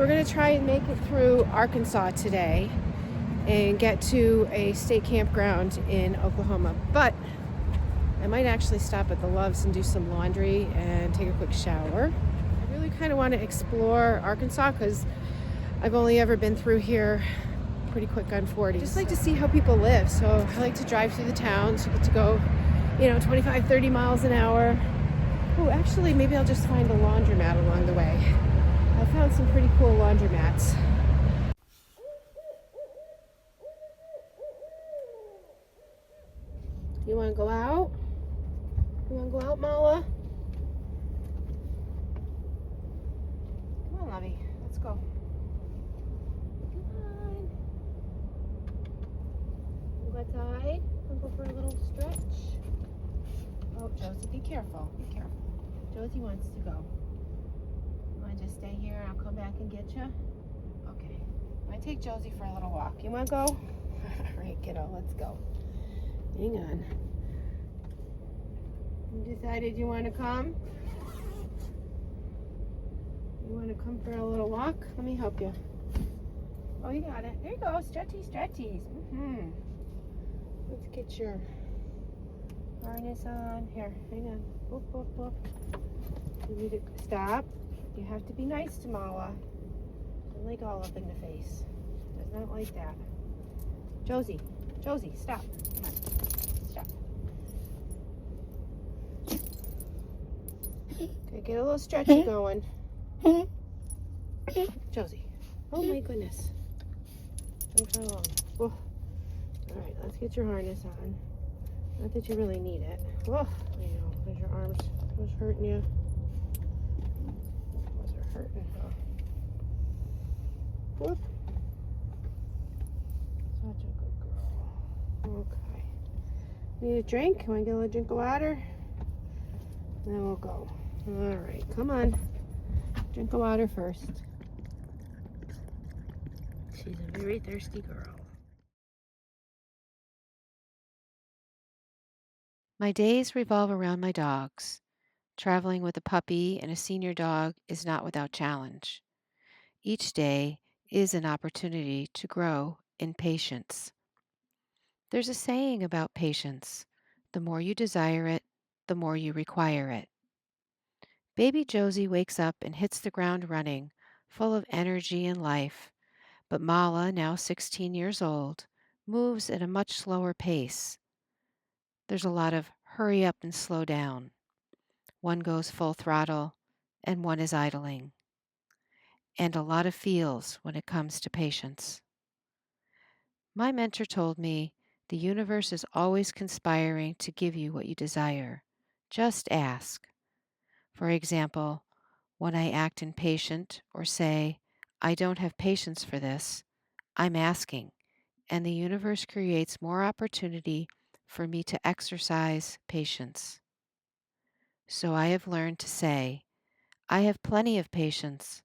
we're going to try and make it through Arkansas today and get to a state campground in Oklahoma. But I might actually stop at the Loves and do some laundry and take a quick shower. I really kind of want to explore Arkansas because I've only ever been through here pretty quick on 40. I just like to see how people live. So I like to drive through the towns. You get to go, 25, 30 miles an hour. Oh, actually, maybe I'll just find a laundromat along the way. I found some pretty cool laundromats. You want to go out? You want to go out, Mala? Come on, Lovey. Let's go. Come on. You got tired? Want to go for a little stretch? Oh, Josie, be careful. Be careful. Josie wants to go. You want to just stay here and I'll come back and get you? Okay. I'm going to take Josie for a little walk. You want to go? All right, kiddo. Let's go. Hang on. You decided you want to come? You want to come for a little walk? Let me help you. Oh, you got it. There you go. Stretchies, stretchies. Let's get your harness on. Here, hang on. Whoop, whoop, whoop. You need to stop. You have to be nice to Mala. Don't like all up in the face. Does not like that. Josie, stop. Come on. Stop. Okay, get a little stretchy going. Josie. Oh my goodness. Don't fall on. Whoa. Alright, let's get your harness on. Not that you really need it. Oh, I know. There's your arms. Those hurting you. Those are hurting, huh? Whoop. Such a good girl. Okay. Need a drink? Want to get a little drink of water? Then we'll go. Alright, come on. Drink of water first. She's a very thirsty girl. My days revolve around my dogs. Traveling with a puppy and a senior dog is not without challenge. Each day is an opportunity to grow in patience. There's a saying about patience. The more you desire it, the more you require it. Baby Josie wakes up and hits the ground running, full of energy and life, but Mala, now 16 years old, moves at a much slower pace. There's a lot of hurry up and slow down. One goes full throttle and one is idling. And a lot of feels when it comes to patience. My mentor told me the universe is always conspiring to give you what you desire. Just ask. For example, when I act impatient or say, I don't have patience for this, I'm asking, and the universe creates more opportunity for me to exercise patience. So I have learned to say, I have plenty of patience,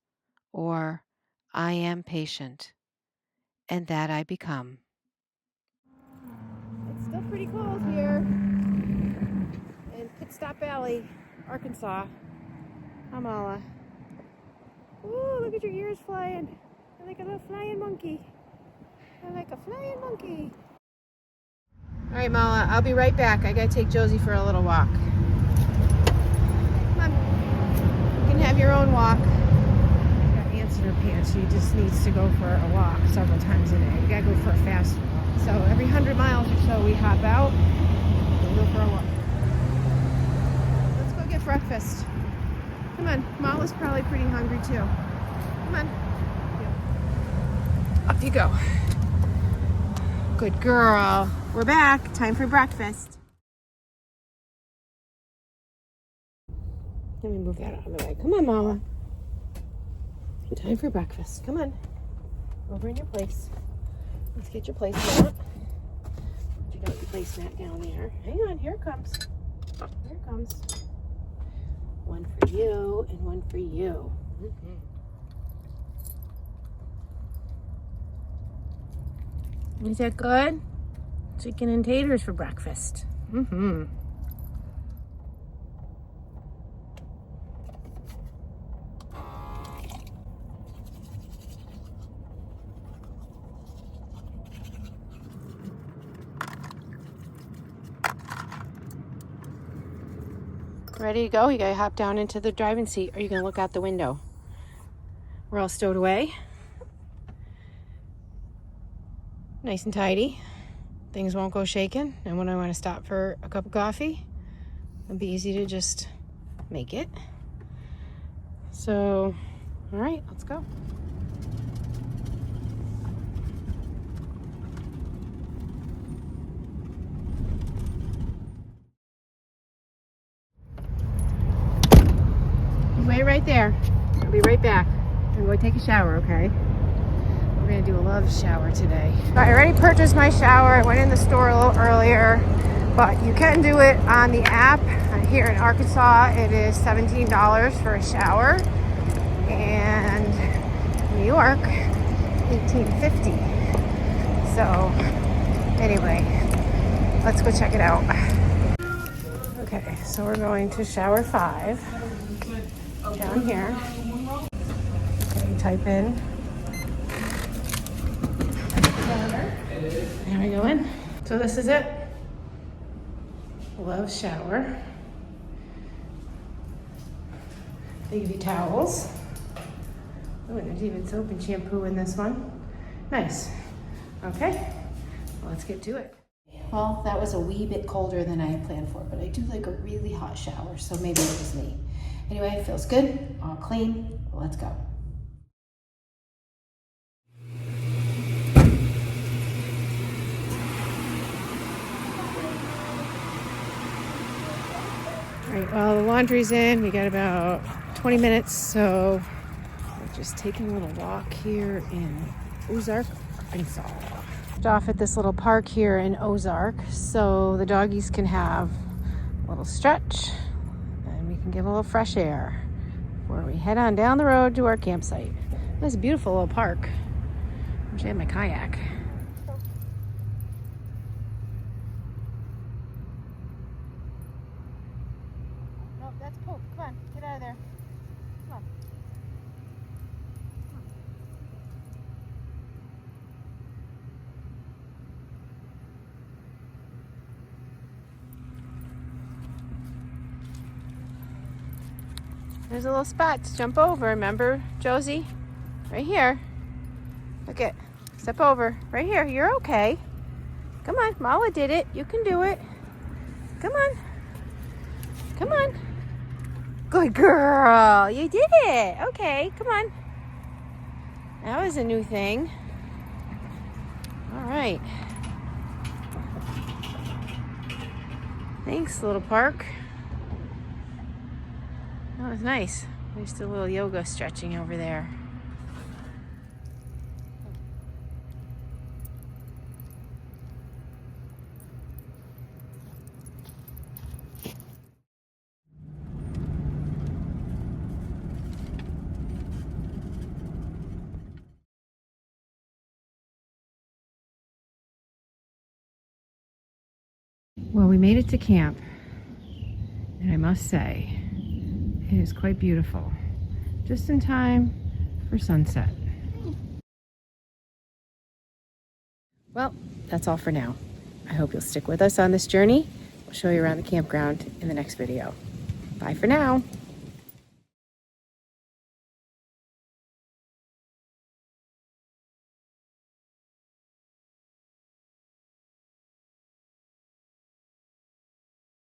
or I am patient, and that I become. It's still pretty cold here in Pit Stop Valley, Arkansas. Hi, Mala. Ooh, look at your ears flying. You're like a little flying monkey. You're like a flying monkey. All right, Mala, I'll be right back. I gotta take Josie for a little walk. Come on. You can have your own walk. Got ants in her pants. She just needs to go for a walk several times a day. We gotta go for a fast walk. So every 100 miles or so, we hop out and go for a walk. Let's go get breakfast. Come on. Mala's probably pretty hungry too. Come on. Up you go. Good girl. We're back. Time for breakfast. Let me move that out of the way. Come on, Mala. Time for breakfast. Come on. Over in your place. Let's get your placemat. You got your placemat down there. Hang on. Here it comes. Here it comes. One for you and one for you. Is that good? Chicken and taters for breakfast. Ready to go? You gotta hop down into the driving seat, or you gonna look out the window. We're all stowed away. Nice and tidy. Things won't go shaking. And when I want to stop for a cup of coffee, it'll be easy to just make it. So, all right, let's go. Wait right there. I'll be right back. I'm going to take a shower, okay? We're going to do a love shower today. I already purchased my shower. I went in the store a little earlier, but you can do it on the app. Here in Arkansas, it is $17 for a shower, and New York, $18.50. So anyway, let's go check it out. Okay, so we're going to shower 5 down here. Okay, type in. There we go in. So this is it. Love shower. They give you towels. Oh, and there's even soap and shampoo in this one. Nice. Okay, well, let's get to it. Well, that was a wee bit colder than I had planned for, but I do like a really hot shower, so maybe it was me. Anyway, it feels good, all clean. Let's go. All right, well, the laundry's in. We got about 20 minutes, so we're just taking a little walk here in Ozark, Arkansas. Off at this little park here in Ozark, so the doggies can have a little stretch and we can get a little fresh air before we head on down the road to our campsite. It's a beautiful little park. I wish I had my kayak. No, that's poop. Come on, get out of there. Come on. There's a little spot to jump over, remember, Josie? Right here. Look it. Step over. Right here. You're okay. Come on. Mala did it. You can do it. Come on. Come on. Good girl. You did it. Okay. Come on. That was a new thing. All right. Thanks, little park. That was nice. There's still a little yoga stretching over there. Well, we made it to camp, and I must say, it is quite beautiful. Just in time for sunset. Well, that's all for now. I hope you'll stick with us on this journey. We'll show you around the campground in the next video. Bye for now.